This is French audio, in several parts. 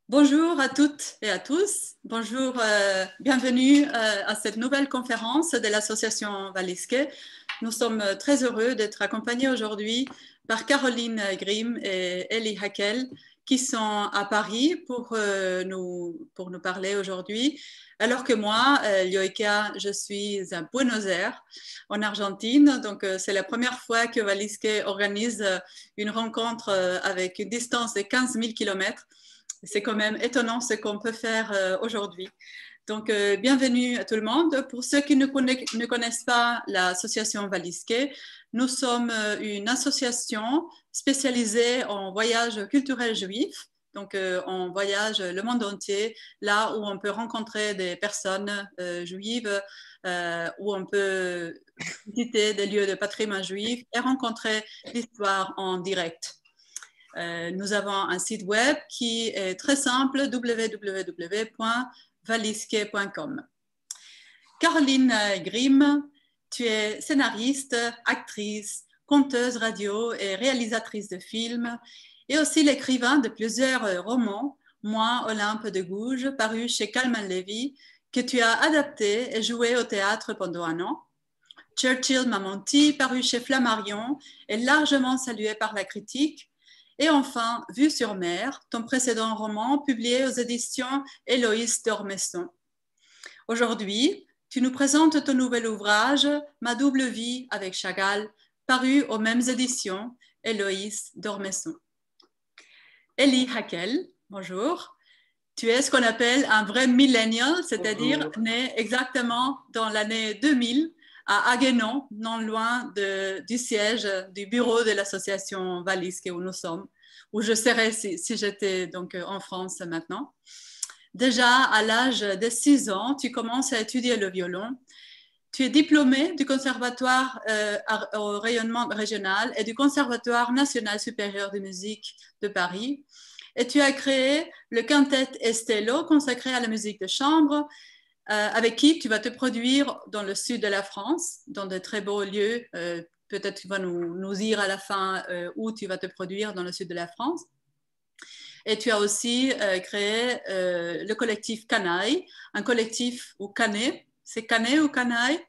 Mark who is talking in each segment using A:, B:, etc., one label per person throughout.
A: Bonjour à toutes et à tous. Bonjour, bienvenue à cette nouvelle conférence de l'association Waliske. Nous sommes très heureux d'être accompagnés aujourd'hui par Caroline Grimm et Ellie Hackel qui sont à Paris pour nous parler aujourd'hui. Alors que moi, Yoika, je suis à Buenos Aires, en Argentine. Donc, c'est la première fois que Waliske organise une rencontre avec une distance de 15 000 kilomètres. C'est quand même étonnant ce qu'on peut faire aujourd'hui. Donc, bienvenue à tout le monde. Pour ceux qui ne connaissent pas l'association Waliske, nous sommes une association spécialisée en voyage culturel juif. Donc, on voyage le monde entier, là où on peut rencontrer des personnes juives, où on peut visiter des lieux de patrimoine juif et rencontrer l'histoire en direct. Nous avons un site web qui est très simple, www.waliske.com. Caroline Grimm, tu es scénariste, actrice, conteuse radio et réalisatrice de films, et aussi l'écrivain de plusieurs romans, Moi, Olympe de Gouges, paru chez Calman Levy, que tu as adapté et joué au théâtre pendant un an. Churchill Mamonti, paru chez Flammarion, est largement salué par la critique. Et enfin, Vue sur mer, ton précédent roman publié aux éditions Héloïse d'Ormesson. Aujourd'hui, tu nous présentes ton nouvel ouvrage, Ma double vie avec Chagall, paru aux mêmes éditions Héloïse d'Ormesson. Ellie Hackel, bonjour. Tu es ce qu'on appelle un vrai millennial, c'est-à-dire né exactement dans l'année 2000 à Haguenau, non loin du siège du bureau de l'association Waliske où nous sommes, où je serais si j'étais donc en France maintenant. Déjà à l'âge de 6 ans, tu commences à étudier le violon. Tu es diplômé du Conservatoire au rayonnement régional et du Conservatoire national supérieur de musique de Paris. Et tu as créé le quintet Estello consacré à la musique de chambre, avec qui tu vas te produire dans le sud de la France, dans de très beaux lieux. Peut-être tu vas nous dire à la fin où tu vas te produire dans le sud de la France. Et tu as aussi créé le collectif Canaille, un collectif ou Canet. C'est Canet ou Canaille?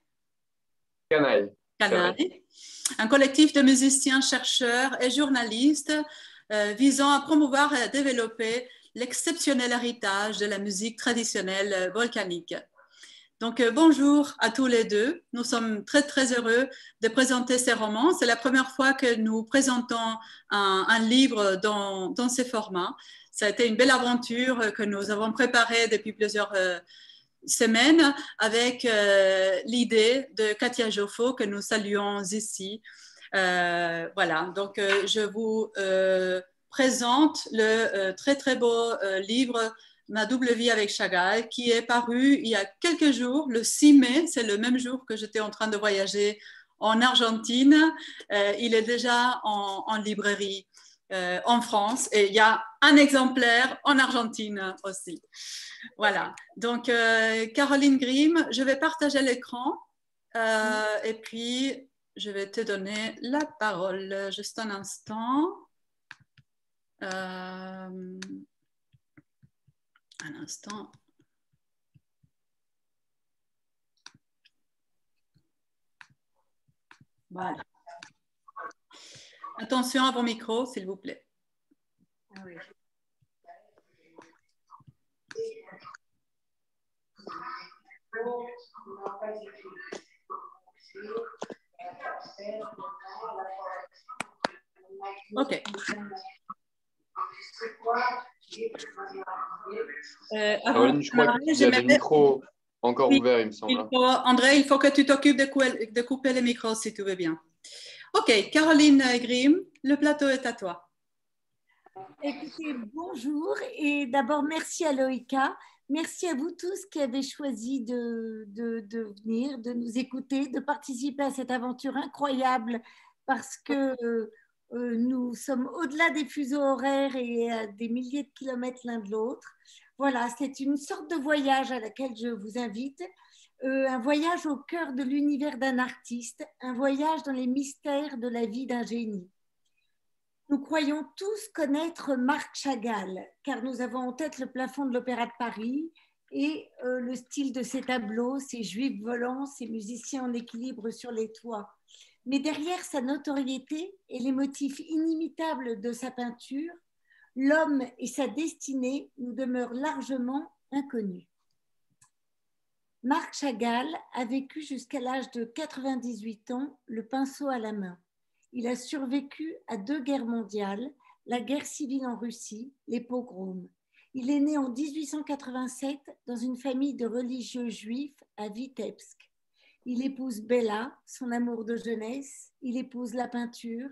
B: Canaille.
A: Canaille. Un collectif de musiciens, chercheurs et journalistes visant à promouvoir et à développer l'exceptionnel héritage de la musique traditionnelle volcanique. Donc, bonjour à tous les deux. Nous sommes très, très heureux de présenter ces romans. C'est la première fois que nous présentons un livre dans ces formats. Ça a été une belle aventure que nous avons préparée depuis plusieurs semaine avec l'idée de Katia Joffo que nous saluons ici. Voilà, donc je vous présente le très très beau livre Ma double vie avec Chagall qui est paru il y a quelques jours, le 6 mai, c'est le même jour que j'étais en train de voyager en Argentine. Il est déjà en librairie en France et il y a un exemplaire en Argentine aussi. Voilà, donc Caroline Grimm, je vais partager l'écran et puis je vais te donner la parole juste un instant. Un instant. Voilà. Attention à vos micros, s'il vous plaît. Ah oui. Ok.
B: Caroline, je crois qu'il y a des micros encore ouverts, il me semble.
A: André, il faut que tu t'occupes de couper les micros si tu veux bien. Ok, Caroline Grimm, le plateau est à toi.
C: Écoutez, bonjour et d'abord merci à Loïka, merci à vous tous qui avez choisi de venir, de nous écouter, de participer à cette aventure incroyable parce que nous sommes au-delà des fuseaux horaires et à des milliers de kilomètres l'un de l'autre. Voilà, c'est une sorte de voyage à laquelle je vous invite, un voyage au cœur de l'univers d'un artiste, un voyage dans les mystères de la vie d'un génie. Nous croyons tous connaître Marc Chagall, car nous avons en tête le plafond de l'Opéra de Paris et le style de ses tableaux, ses juifs volants, ses musiciens en équilibre sur les toits. Mais derrière sa notoriété et les motifs inimitables de sa peinture, l'homme et sa destinée nous demeurent largement inconnus. Marc Chagall a vécu jusqu'à l'âge de 98 ans, le pinceau à la main. Il a survécu à 2 guerres mondiales, la guerre civile en Russie, les pogroms. Il est né en 1887 dans une famille de religieux juifs à Vitebsk. Il épouse Bella, son amour de jeunesse, il épouse la peinture,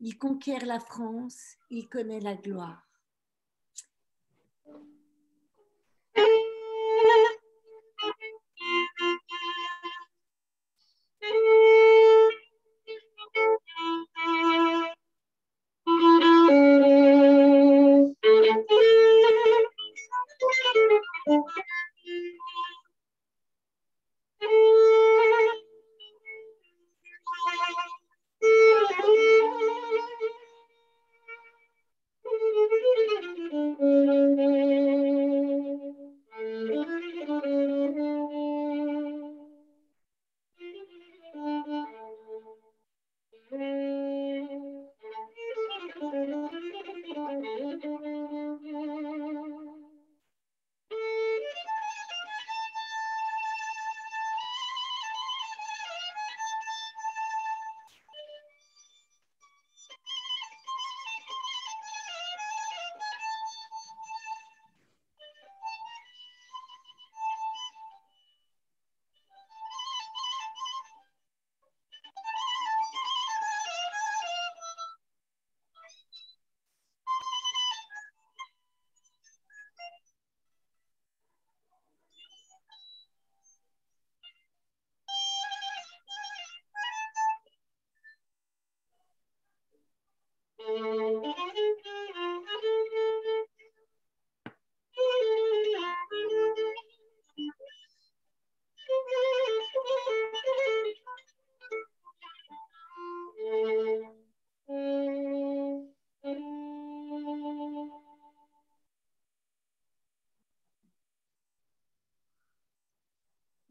C: il conquiert la France, il connaît la gloire.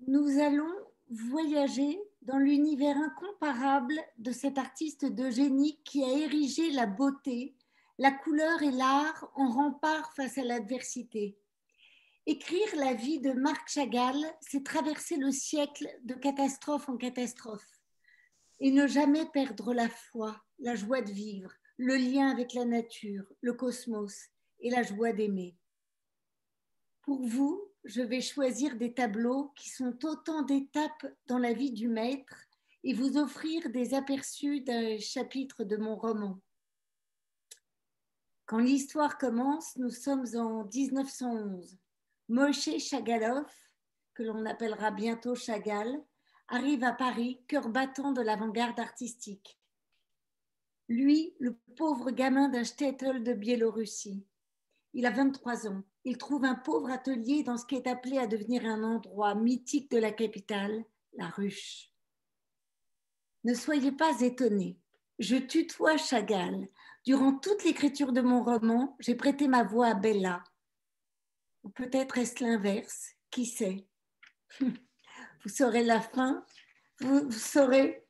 C: Nous allons voyager dans l'univers incomparable de cet artiste de génie qui a érigé la beauté, la couleur et l'art en rempart face à l'adversité. Écrire la vie de Marc Chagall, c'est traverser le siècle de catastrophe en catastrophe et ne jamais perdre la foi, la joie de vivre, le lien avec la nature, le cosmos et la joie d'aimer. Pour vous, je vais choisir des tableaux qui sont autant d'étapes dans la vie du maître et vous offrir des aperçus d'un chapitre de mon roman. Quand l'histoire commence, nous sommes en 1911. Moshe Chagallov, que l'on appellera bientôt Chagall, arrive à Paris, cœur battant de l'avant-garde artistique. Lui, le pauvre gamin d'un shtetl de Biélorussie. Il a 23 ans. Il trouve un pauvre atelier dans ce qui est appelé à devenir un endroit mythique de la capitale, la Ruche. Ne soyez pas étonnés. Je tutoie Chagall. Durant toute l'écriture de mon roman, j'ai prêté ma voix à Bella. Ou peut-être est-ce l'inverse, qui sait. Vous saurez la fin, vous saurez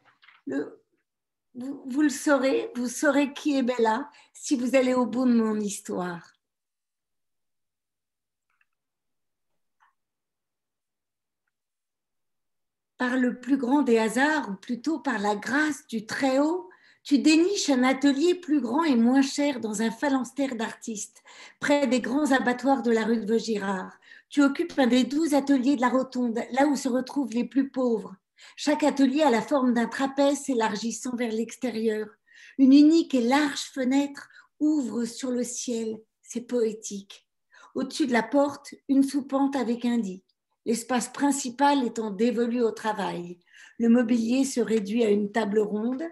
C: vous le saurez, vous saurez qui est Bella si vous allez au bout de mon histoire. Par le plus grand des hasards, ou plutôt par la grâce du Très-Haut, tu déniches un atelier plus grand et moins cher dans un phalanstère d'artistes, près des grands abattoirs de la rue de Vaugirard. Tu occupes un des 12 ateliers de la Rotonde, là où se retrouvent les plus pauvres. Chaque atelier a la forme d'un trapèze s'élargissant vers l'extérieur. Une unique et large fenêtre ouvre sur le ciel, c'est poétique. Au-dessus de la porte, une soupente avec un lit. L'espace principal étant dévolu au travail. Le mobilier se réduit à une table ronde,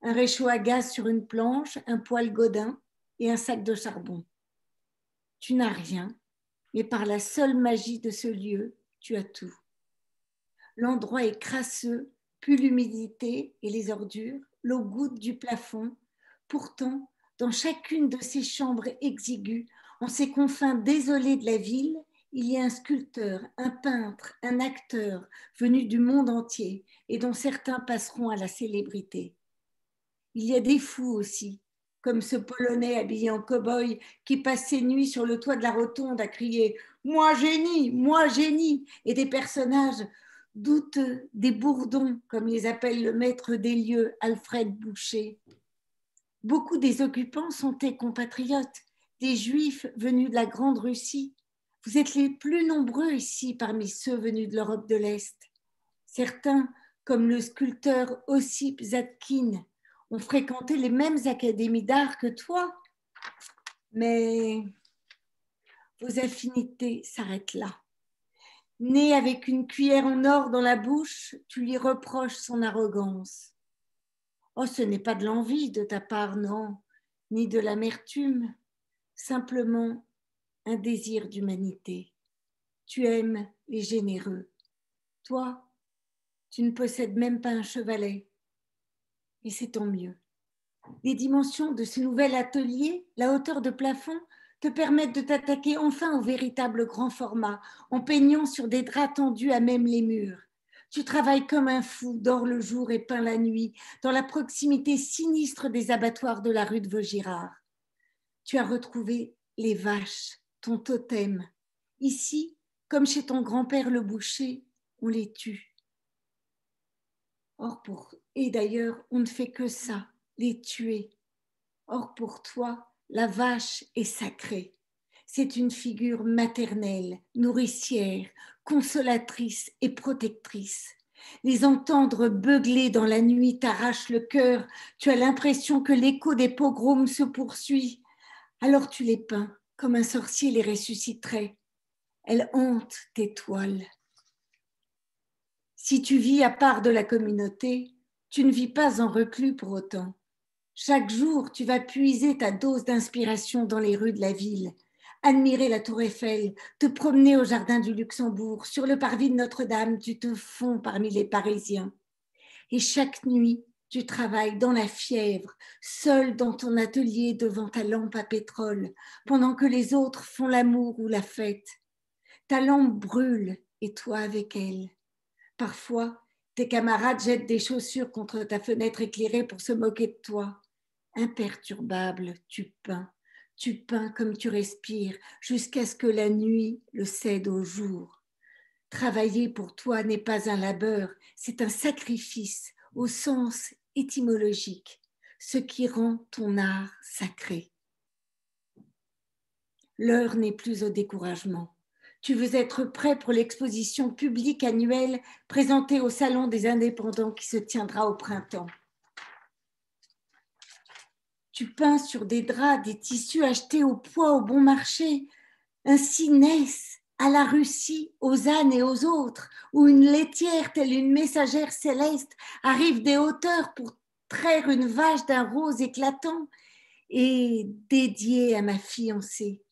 C: un réchaud à gaz sur une planche, un poêle Godin et un sac de charbon. Tu n'as rien, mais par la seule magie de ce lieu, tu as tout. L'endroit est crasseux, pue l'humidité et les ordures, l'eau goutte du plafond. Pourtant, Dans chacune de ces chambres exiguës, en ces confins désolés de la ville, il y a un sculpteur, un peintre, un acteur venus du monde entier et dont certains passeront à la célébrité. Il y a des fous aussi, comme ce Polonais habillé en cow-boy qui passe ses nuits sur le toit de la rotonde à crier « Moi génie !» et des personnages douteux, des bourdons, comme les appelle le maître des lieux, Alfred Boucher. Beaucoup des occupants sont tes compatriotes, des Juifs venus de la Grande Russie. Vous êtes les plus nombreux ici parmi ceux venus de l'Europe de l'Est. Certains, comme le sculpteur Ossip Zadkine, ont fréquenté les mêmes académies d'art que toi, mais vos affinités s'arrêtent là. Né avec une cuillère en or dans la bouche, tu lui reproches son arrogance. Oh, ce n'est pas de l'envie de ta part, non, ni de l'amertume, simplement un désir d'humanité. Tu aimes les généreux. Toi, tu ne possèdes même pas un chevalet. Et c'est tant mieux. Les dimensions de ce nouvel atelier, la hauteur de plafond, te permettent de t'attaquer enfin au véritable grand format, en peignant sur des draps tendus à même les murs. Tu travailles comme un fou, dors le jour et peins la nuit, dans la proximité sinistre des abattoirs de la rue de Vaugirard. Tu as retrouvé les vaches, ton totem. Ici, comme chez ton grand-père le boucher, on les tue. Et d'ailleurs, on ne fait que ça, les tuer. Or, pour toi, la vache est sacrée. C'est une figure maternelle, nourricière, consolatrice et protectrice. Les entendre beugler dans la nuit t'arrache le cœur. Tu as l'impression que l'écho des pogroms se poursuit. Alors tu les peins comme un sorcier les ressusciterait. Elles hantent tes toiles. Si tu vis à part de la communauté, tu ne vis pas en reclus pour autant. Chaque jour, tu vas puiser ta dose d'inspiration dans les rues de la ville, admirer la tour Eiffel, te promener au jardin du Luxembourg, sur le parvis de Notre-Dame, tu te fonds parmi les Parisiens. Et chaque nuit, tu travailles dans la fièvre, seul dans ton atelier devant ta lampe à pétrole, pendant que les autres font l'amour ou la fête. Ta lampe brûle et toi avec elle. Parfois, tes camarades jettent des chaussures contre ta fenêtre éclairée pour se moquer de toi. Imperturbable, tu peins comme tu respires, jusqu'à ce que la nuit le cède au jour. Travailler pour toi n'est pas un labeur, c'est un sacrifice au sens étymologique, ce qui rend ton art sacré. L'heure n'est plus au découragement. Tu veux être prêt pour l'exposition publique annuelle présentée au Salon des Indépendants qui se tiendra au printemps. Tu peins sur des draps, des tissus achetés au poids au bon marché. Ainsi naissent à la Russie, aux ânes et aux autres, où une laitière telle une messagère céleste arrive des hauteurs pour traire une vache d'un rose éclatant et dédiée à ma fiancée.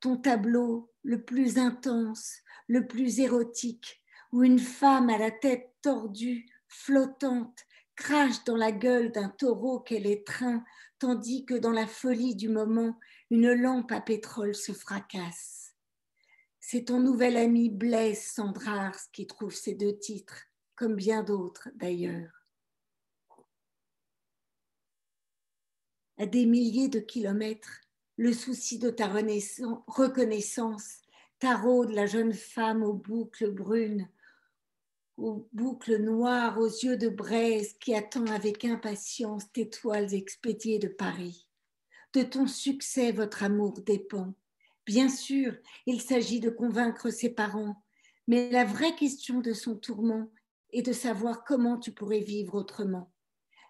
C: Ton tableau le plus intense, le plus érotique, où une femme à la tête tordue, flottante, crache dans la gueule d'un taureau qu'elle étreint, tandis que dans la folie du moment, une lampe à pétrole se fracasse. C'est ton nouvel ami Blaise Sandrars qui trouve ces deux titres, comme bien d'autres d'ailleurs. À des milliers de kilomètres, le souci de ta reconnaissance taraude la jeune femme aux boucles brunes, aux boucles noires, aux yeux de braise qui attend avec impatience tes toiles expédiées de Paris. De ton succès, votre amour dépend. Bien sûr, il s'agit de convaincre ses parents, mais la vraie question de son tourment est de savoir comment tu pourrais vivre autrement.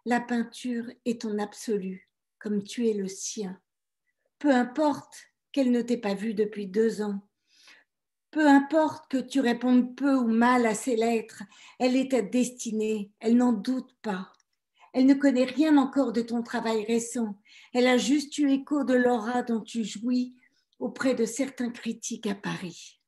C: La peinture est ton absolu, comme tu es le sien. Peu importe qu'elle ne t'ait pas vu depuis 2 ans. Peu importe que tu répondes peu ou mal à ses lettres, elle est ta destinée, elle n'en doute pas. Elle ne connaît rien encore de ton travail récent. Elle a juste eu écho de l'aura dont tu jouis auprès de certains critiques à Paris.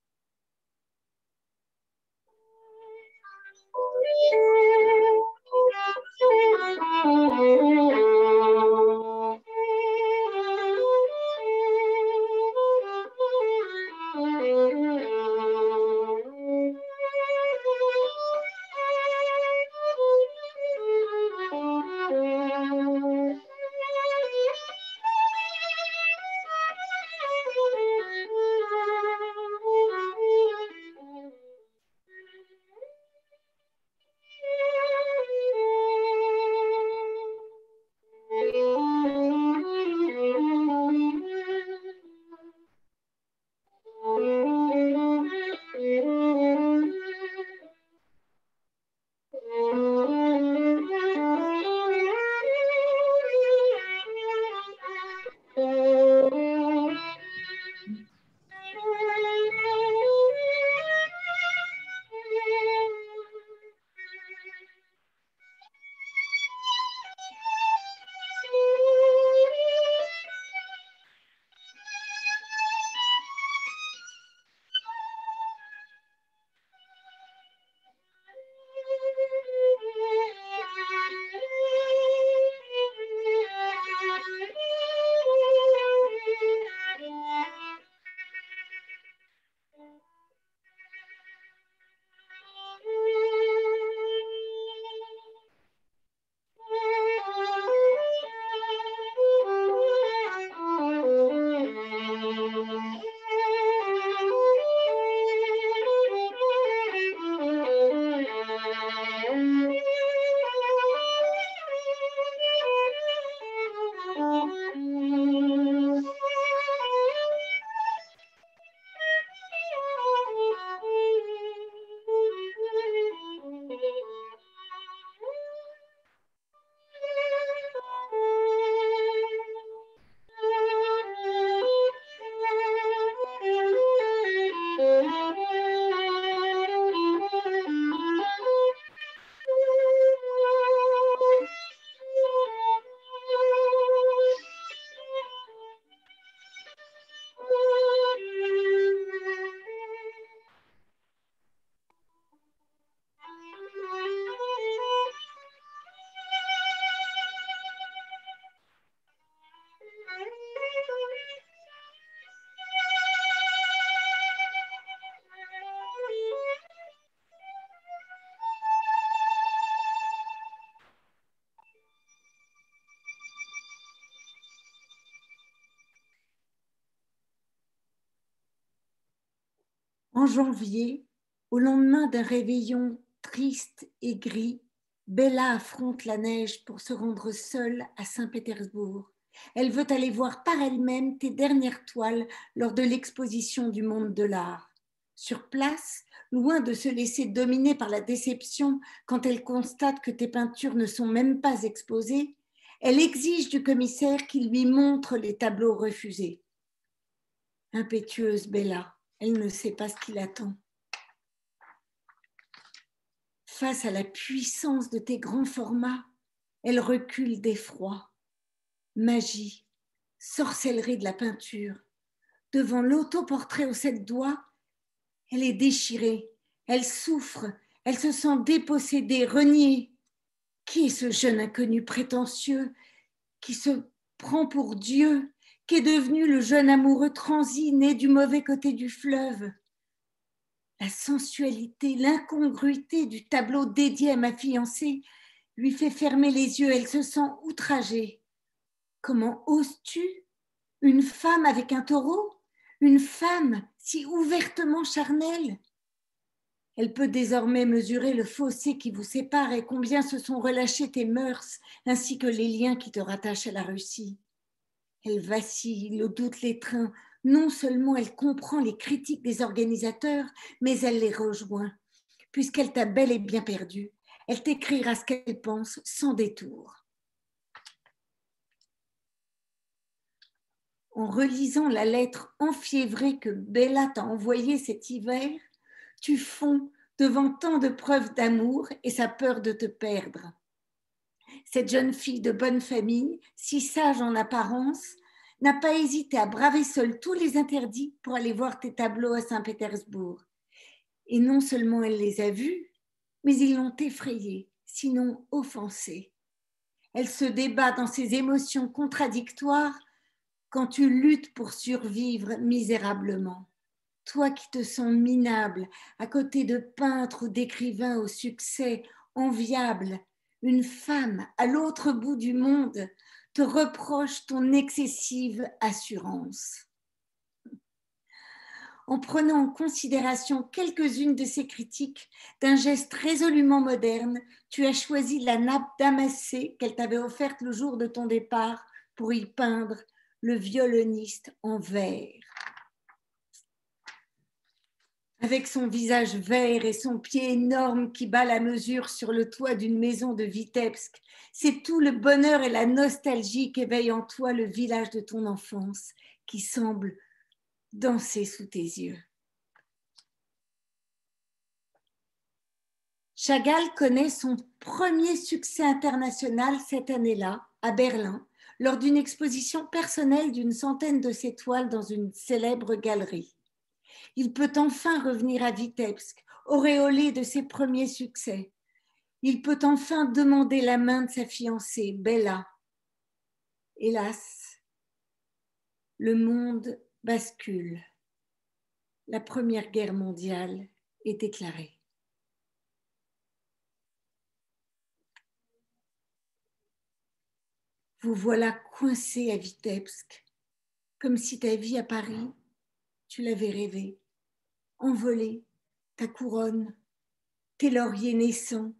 C: En janvier, au lendemain d'un réveillon triste et gris, Bella affronte la neige pour se rendre seule à Saint-Pétersbourg. Elle veut aller voir par elle-même tes dernières toiles lors de l'exposition du monde de l'art. Sur place, loin de se laisser dominer par la déception quand elle constate que tes peintures ne sont même pas exposées, elle exige du commissaire qu'il lui montre les tableaux refusés. Impétueuse Bella, elle ne sait pas ce qui l'attend. Face à la puissance de tes grands formats, elle recule d'effroi. Magie, sorcellerie de la peinture. Devant l'autoportrait aux 7 doigts, elle est déchirée, elle souffre, elle se sent dépossédée, reniée. Qui est ce jeune inconnu prétentieux qui se prend pour Dieu, qui est devenu le jeune amoureux transi né du mauvais côté du fleuve? La sensualité, l'incongruité du tableau dédié à ma fiancée lui fait fermer les yeux, elle se sent outragée. Comment oses-tu? Une femme avec un taureau? Une femme si ouvertement charnelle? Elle peut désormais mesurer le fossé qui vous sépare et combien se sont relâchées tes mœurs ainsi que les liens qui te rattachent à la Russie. Elle vacille, le doute l'étreint. Non seulement elle comprend les critiques des organisateurs, mais elle les rejoint. Puisqu'elle t'a bel et bien perdu, elle t'écrira ce qu'elle pense sans détour. En relisant la lettre enfiévrée que Bella t'a envoyée cet hiver, tu fonds devant tant de preuves d'amour et sa peur de te perdre. Cette jeune fille de bonne famille, si sage en apparence, n'a pas hésité à braver seule tous les interdits pour aller voir tes tableaux à Saint-Pétersbourg. Et non seulement elle les a vus, mais ils l'ont effrayée, sinon offensée. Elle se débat dans ses émotions contradictoires quand tu luttes pour survivre misérablement. Toi qui te sens minable, à côté de peintres ou d'écrivains au succès enviable, une femme à l'autre bout du monde te reproche ton excessive assurance. En prenant en considération quelques-unes de ces critiques, d'un geste résolument moderne, tu as choisi la nappe damassée qu'elle t'avait offerte le jour de ton départ pour y peindre le violoniste en verre. Avec son visage vert et son pied énorme qui bat la mesure sur le toit d'une maison de Vitebsk, c'est tout le bonheur et la nostalgie qu'éveille en toi le village de ton enfance qui semble danser sous tes yeux. Chagall connaît son premier succès international cette année-là, à Berlin, lors d'une exposition personnelle d'une centaine de ses toiles dans une célèbre galerie. Il peut enfin revenir à Vitebsk, auréolé de ses premiers succès. Il peut enfin demander la main de sa fiancée, Bella. Hélas, le monde bascule. La Première Guerre mondiale est déclarée. Vous voilà coincé à Vitebsk, comme si ta vie à Paris, tu l'avais rêvée. Envolée, ta couronne, tes lauriers naissants,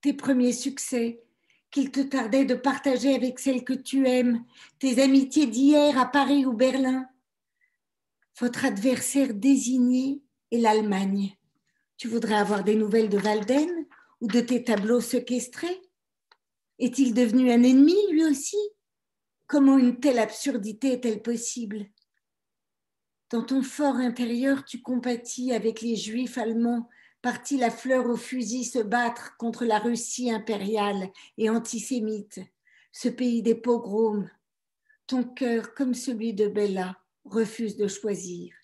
C: tes premiers succès qu'il te tardait de partager avec celle que tu aimes, tes amitiés d'hier à Paris ou Berlin. Votre adversaire désigné est l'Allemagne. Tu voudrais avoir des nouvelles de Walden ou de tes tableaux séquestrés? Est-il devenu un ennemi lui aussi? Comment une telle absurdité est-elle possible? Dans ton fort intérieur, tu compatis avec les Juifs allemands partis la fleur au fusil se battre contre la Russie impériale et antisémite, ce pays des pogroms. Ton cœur, comme celui de Bella, refuse de choisir.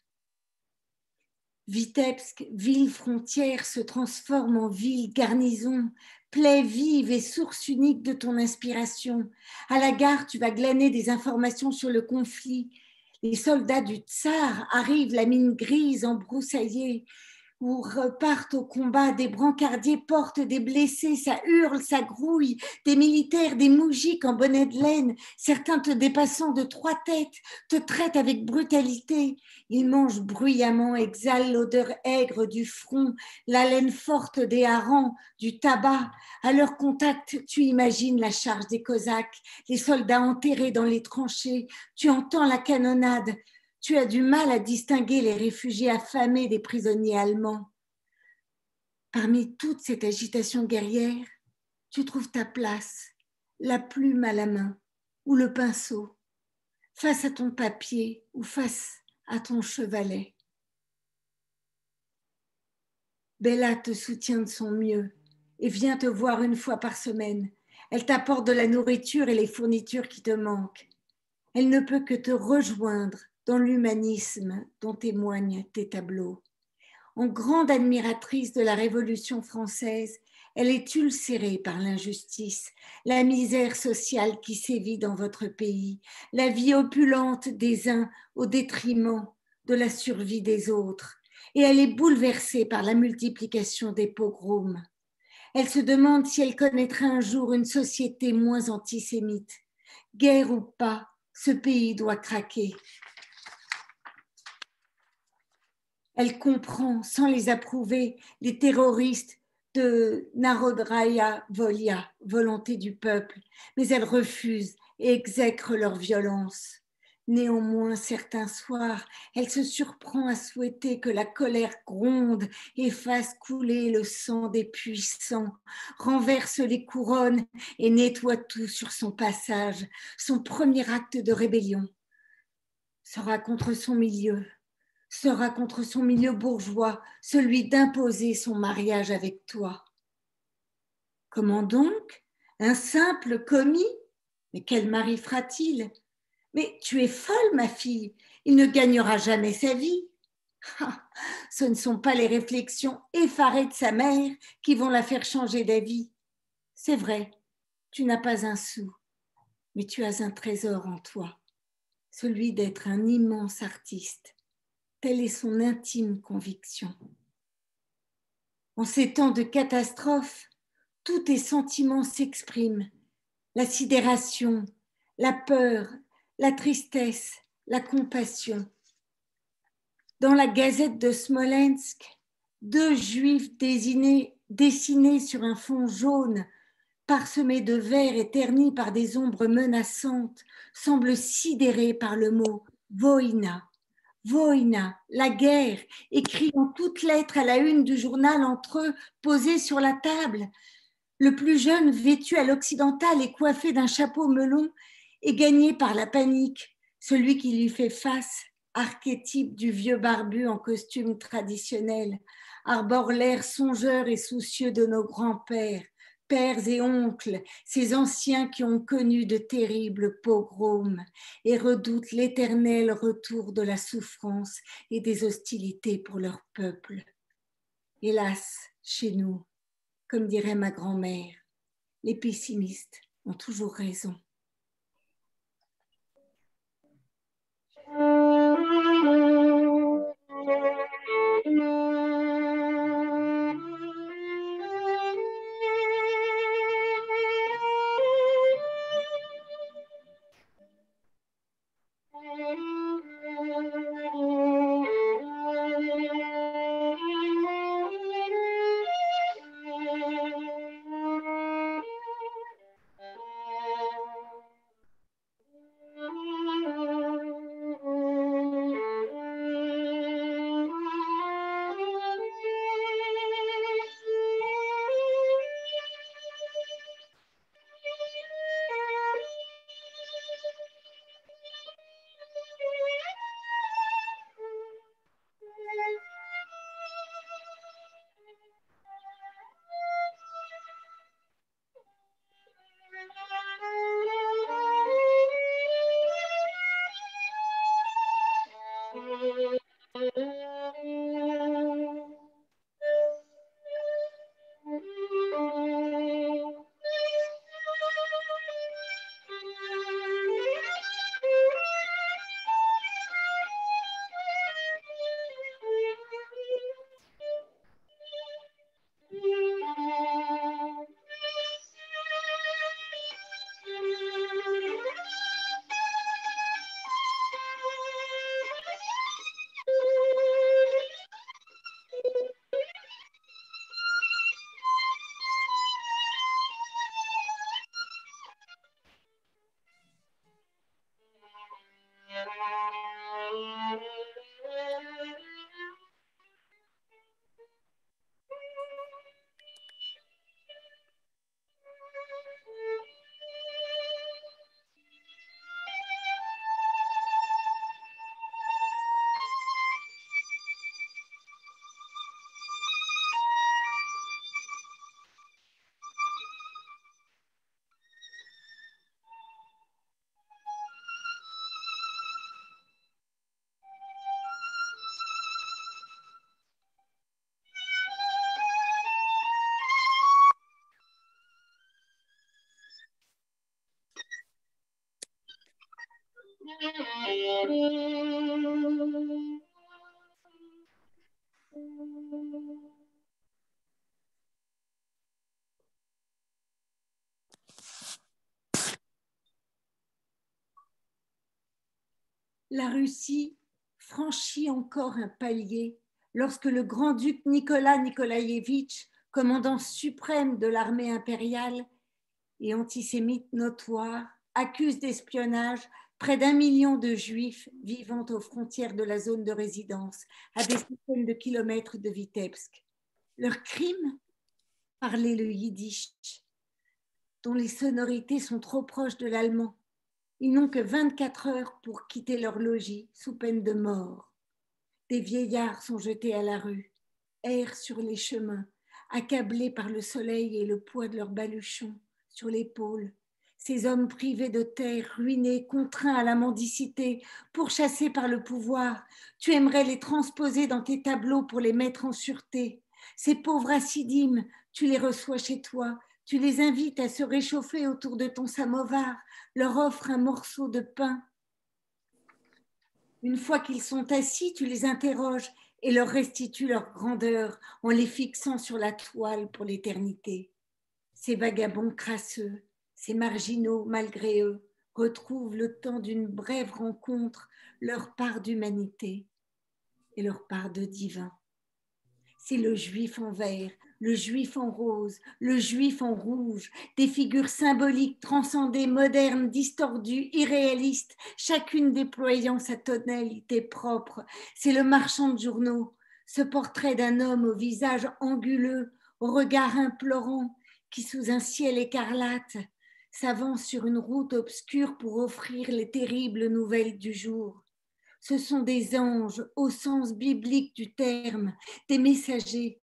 C: Vitebsk, ville frontière, se transforme en ville garnison, plaie vive et source unique de ton inspiration. À la gare, tu vas glaner des informations sur le conflit. Les soldats du tsar arrivent, la mine grise embroussaillée. ou repartent au combat, des brancardiers portent des blessés, ça hurle, ça grouille, des militaires, des moujiks en bonnet de laine, certains te dépassant de 3 têtes, te traitent avec brutalité. Ils mangent bruyamment, exhalent l'odeur aigre du front, la laine forte des harengs, du tabac. À leur contact, tu imagines la charge des Cosaques, les soldats enterrés dans les tranchées, tu entends la canonnade. Tu as du mal à distinguer les réfugiés affamés des prisonniers allemands. Parmi toute cette agitation guerrière, tu trouves ta place, la plume à la main ou le pinceau, face à ton papier ou face à ton chevalet. Bella te soutient de son mieux et vient te voir une fois par semaine. Elle t'apporte de la nourriture et les fournitures qui te manquent. Elle ne peut que te rejoindre dans l'humanisme dont témoignent tes tableaux. En grande admiratrice de la Révolution française, elle est ulcérée par l'injustice, la misère sociale qui sévit dans votre pays, la vie opulente des uns au détriment de la survie des autres. Et elle est bouleversée par la multiplication des pogroms. Elle se demande si elle connaîtra un jour une société moins antisémite. Guerre ou pas, ce pays doit craquer. Elle comprend, sans les approuver, les terroristes de Narodraya Volia, volonté du peuple, mais elle refuse et exècre leur violence. Néanmoins, certains soirs, elle se surprend à souhaiter que la colère gronde et fasse couler le sang des puissants, renverse les couronnes et nettoie tout sur son passage. Son premier acte de rébellion sera contre son milieu bourgeois, celui d'imposer son mariage avec toi. Comment donc? Un simple commis? Mais quel mari fera-t-il? Mais tu es folle, ma fille, il ne gagnera jamais sa vie. Ah, ce ne sont pas les réflexions effarées de sa mère qui vont la faire changer d'avis. C'est vrai, tu n'as pas un sou, mais tu as un trésor en toi, celui d'être un immense artiste. Telle est son intime conviction. En ces temps de catastrophe, tous tes sentiments s'expriment. La sidération, la peur, la tristesse, la compassion. Dans la gazette de Smolensk, 2 juifs dessinés sur un fond jaune, parsemé de vers et ternis par des ombres menaçantes, semblent sidérés par le mot « Voïna ». Voïna, la guerre, écrit en toutes lettres à la une du journal entre eux, posé sur la table. Le plus jeune, vêtu à l'occidental et coiffé d'un chapeau melon, est gagné par la panique. Celui qui lui fait face, archétype du vieux barbu en costume traditionnel, arbore l'air songeur et soucieux de nos grands-pères, pères et oncles, ces anciens qui ont connu de terribles pogroms et redoutent l'éternel retour de la souffrance et des hostilités pour leur peuple. Hélas, chez nous, comme dirait ma grand-mère, les pessimistes ont toujours raison. La Russie franchit encore un palier lorsque le grand-duc Nicolas Nikolaïevitch, commandant suprême de l'armée impériale et antisémite notoire, accuse d'espionnage près d'1 million de juifs vivant aux frontières de la zone de résidence, à des centaines de kilomètres de Vitebsk. Leur crime? Parler le yiddish, dont les sonorités sont trop proches de l'allemand. Ils n'ont que 24 heures pour quitter leur logis sous peine de mort. Des vieillards sont jetés à la rue, errent sur les chemins, accablés par le soleil et le poids de leurs baluchons sur l'épaule. Ces hommes privés de terre, ruinés, contraints à la mendicité, pourchassés par le pouvoir, tu aimerais les transposer dans tes tableaux pour les mettre en sûreté. Ces pauvres hassidim, tu les reçois chez toi, tu les invites à se réchauffer autour de ton samovar, leur offres un morceau de pain. Une fois qu'ils sont assis, tu les interroges et leur restitues leur grandeur en les fixant sur la toile pour l'éternité. Ces vagabonds crasseux, ces marginaux malgré eux, retrouvent le temps d'une brève rencontre leur part d'humanité et leur part de divin. C'est le juif en vert, le juif en rose, le juif en rouge, des figures symboliques, transcendées, modernes, distordues, irréalistes, chacune déployant sa tonalité propre. C'est le marchand de journaux, ce portrait d'un homme au visage anguleux, au regard implorant, qui sous un ciel écarlate s'avance sur une route obscure pour offrir les terribles nouvelles du jour. Ce sont des anges au sens biblique du terme, des messagers.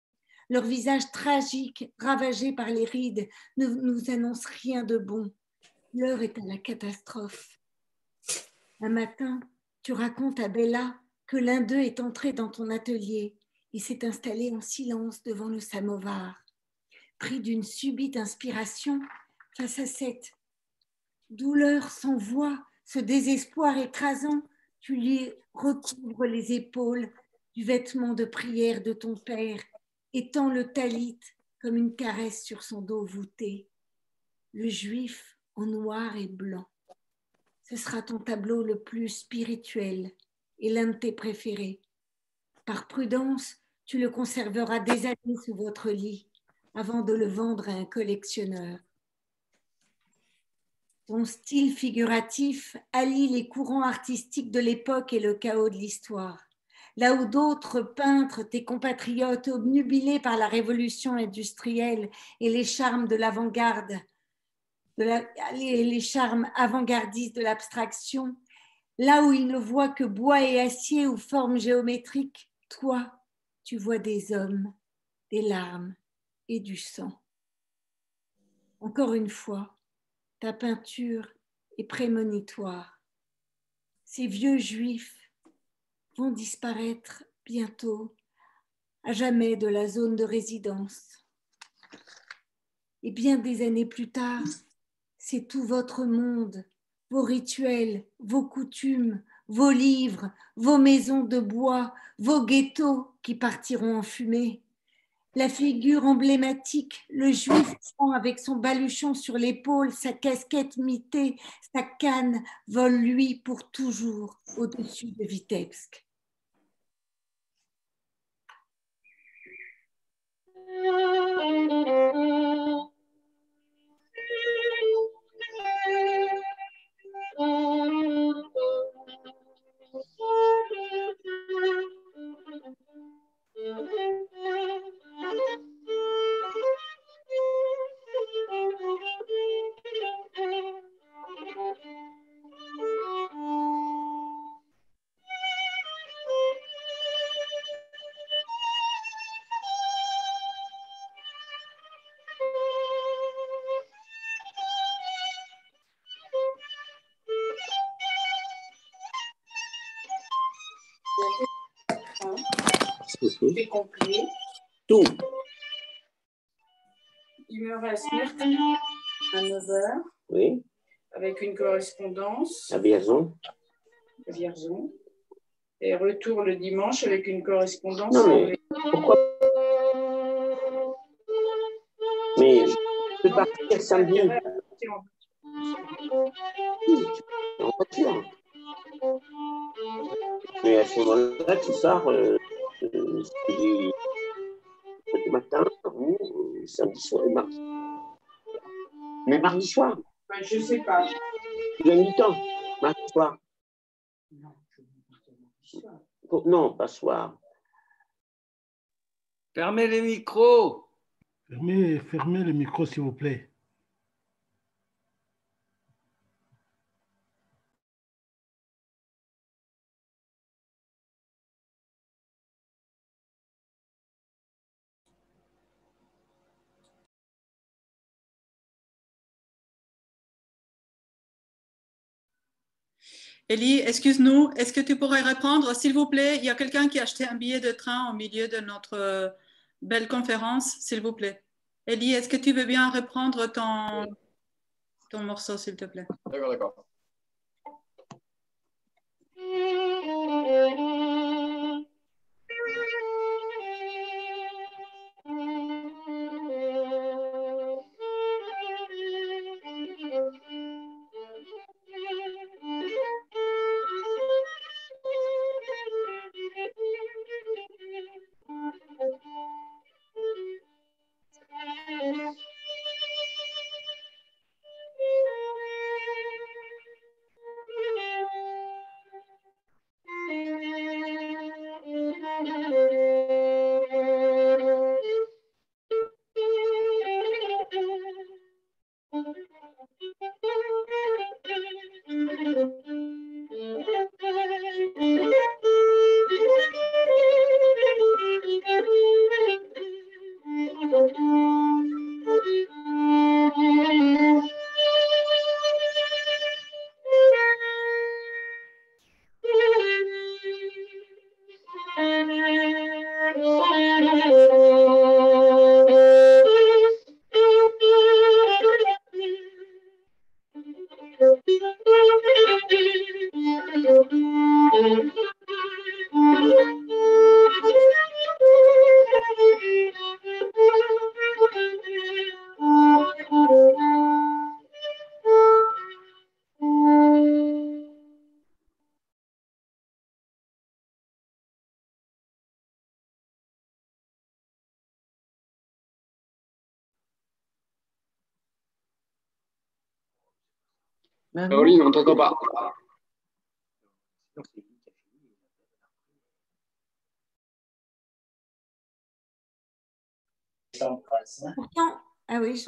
C: Leur visage tragique, ravagé par les rides, ne nous annonce rien de bon. L'heure est à la catastrophe. Un matin, tu racontes à Bella que l'un d'eux est entré dans ton atelier et s'est installé en silence devant le samovar. Pris d'une subite inspiration face à cette douleur sans voix, ce désespoir écrasant, tu lui recouvres les épaules du vêtement de prière de ton père, étends le talit comme une caresse sur son dos voûté. Le juif en noir et blanc. Ce sera ton tableau le plus spirituel et l'un de tes préférés. Par prudence, tu le conserveras des années sous votre lit avant de le vendre à un collectionneur. Ton style figuratif allie les courants artistiques de l'époque et le chaos de l'histoire. Là où d'autres peintres, tes compatriotes, obnubilés par la révolution industrielle et les charmes de l'avant-garde, les charmes avant-gardistes de l'abstraction, là où ils ne voient que bois et acier ou formes géométriques, toi, tu vois des hommes, des larmes et du sang. Encore une fois, ta peinture est prémonitoire. Ces vieux juifs vont disparaître bientôt, à jamais de la zone de résidence. Et bien des années plus tard, c'est tout votre monde, vos rituels, vos coutumes, vos livres, vos maisons de bois, vos ghettos qui partiront en fumée. La figure emblématique, le juif franc avec son baluchon sur l'épaule, sa casquette mitée, sa canne, vole lui pour toujours au-dessus de Vitebsk.
D: C'est complet. Tout. Il me reste mercredi à 9h.
E: Oui.
D: Avec une correspondance.
E: À Vierzon.
D: Vierzon. Et retour le dimanche avec une correspondance.
E: Non, mais pourquoi? Mais je peux partir samedi. En voiture. Mais à ce moment-là, tu pars samedi matin ou samedi soir et mardi. Mais mardi soir.
D: Ben, je ne sais pas.
E: Tu as mis temps, mardi soir. Non, pas soir.
F: Fermez les micros.
G: Fermez le micro, s'il vous plaît.
A: Elie, excuse-nous, est-ce que tu pourrais répondre, s'il vous plaît? Il y a quelqu'un qui a acheté un billet de train au milieu de notre belle conférence, s'il vous plaît. Elie, est-ce que tu veux bien reprendre ton morceau, s'il te plaît?
B: D'accord, d'accord. Caroline, on ne t'entend pas.
C: Pourtant, ah oui,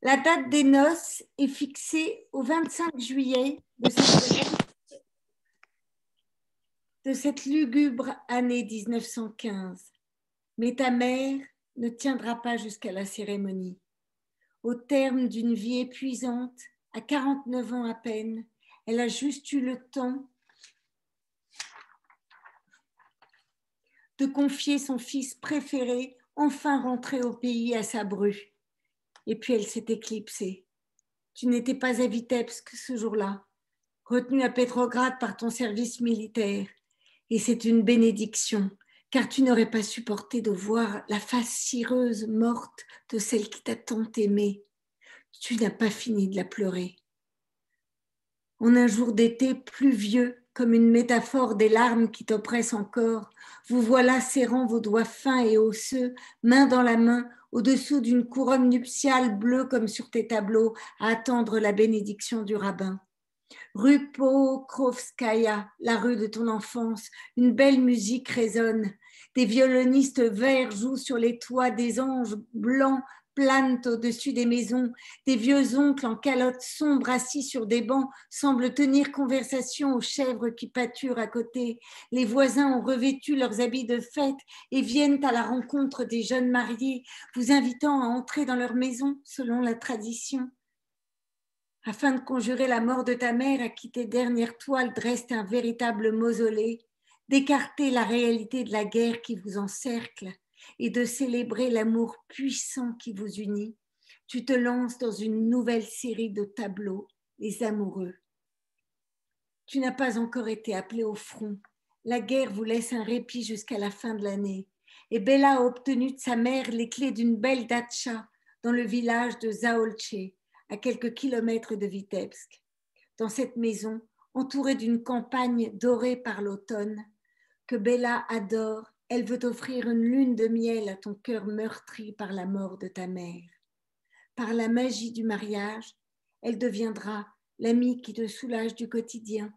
C: la date des noces est fixée au 25 juillet de cette lugubre année 1915. Mais ta mère ne tiendra pas jusqu'à la cérémonie. Au terme d'une vie épuisante, à 49 ans à peine, elle a juste eu le temps de confier son fils préféré, enfin rentré au pays, à sa bru. Et puis elle s'est éclipsée. Tu n'étais pas à Vitebsk ce jour-là, retenue à Petrograd par ton service militaire. Et c'est une bénédiction, car tu n'aurais pas supporté de voir la face cireuse morte de celle qui t'a tant aimée. Tu n'as pas fini de la pleurer. En un jour d'été pluvieux, comme une métaphore des larmes qui t'oppressent encore, vous voilà serrant vos doigts fins et osseux, main dans la main, au-dessous d'une couronne nuptiale bleue comme sur tes tableaux, à attendre la bénédiction du rabbin. Rue Pokrovskaya, la rue de ton enfance, une belle musique résonne. Des violonistes verts jouent sur les toits, des anges blancs planent au-dessus des maisons. Des vieux oncles en calotte sombre assis sur des bancs semblent tenir conversation aux chèvres qui pâturent à côté. Les voisins ont revêtu leurs habits de fête et viennent à la rencontre des jeunes mariés, vous invitant à entrer dans leur maison selon la tradition. Afin de conjurer la mort de ta mère à qui tes dernières toiles dressent un véritable mausolée, d'écarter la réalité de la guerre qui vous encercle et de célébrer l'amour puissant qui vous unit, tu te lances dans une nouvelle série de tableaux, les amoureux. Tu n'as pas encore été appelé au front. La guerre vous laisse un répit jusqu'à la fin de l'année. Et Bella a obtenu de sa mère les clés d'une belle datcha dans le village de Zaolche, à quelques kilomètres de Vitebsk. Dans cette maison, entourée d'une campagne dorée par l'automne, que Bella adore, elle veut offrir une lune de miel à ton cœur meurtri par la mort de ta mère. Par la magie du mariage, elle deviendra l'amie qui te soulage du quotidien,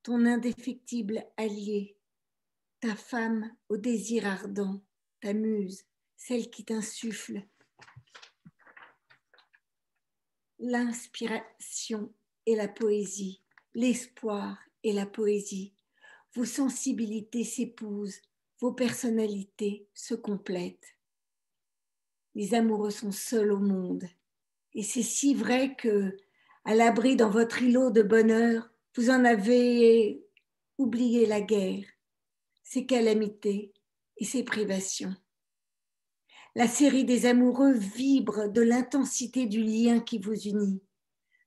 C: ton indéfectible allié, ta femme au désir ardent, ta muse, celle qui t'insuffle l'inspiration et la poésie, l'espoir et la poésie. Vos sensibilités s'épousent, vos personnalités se complètent. Les amoureux sont seuls au monde. Et c'est si vrai que, à l'abri dans votre îlot de bonheur, vous en avez oublié la guerre, ses calamités et ses privations. La série des amoureux vibre de l'intensité du lien qui vous unit.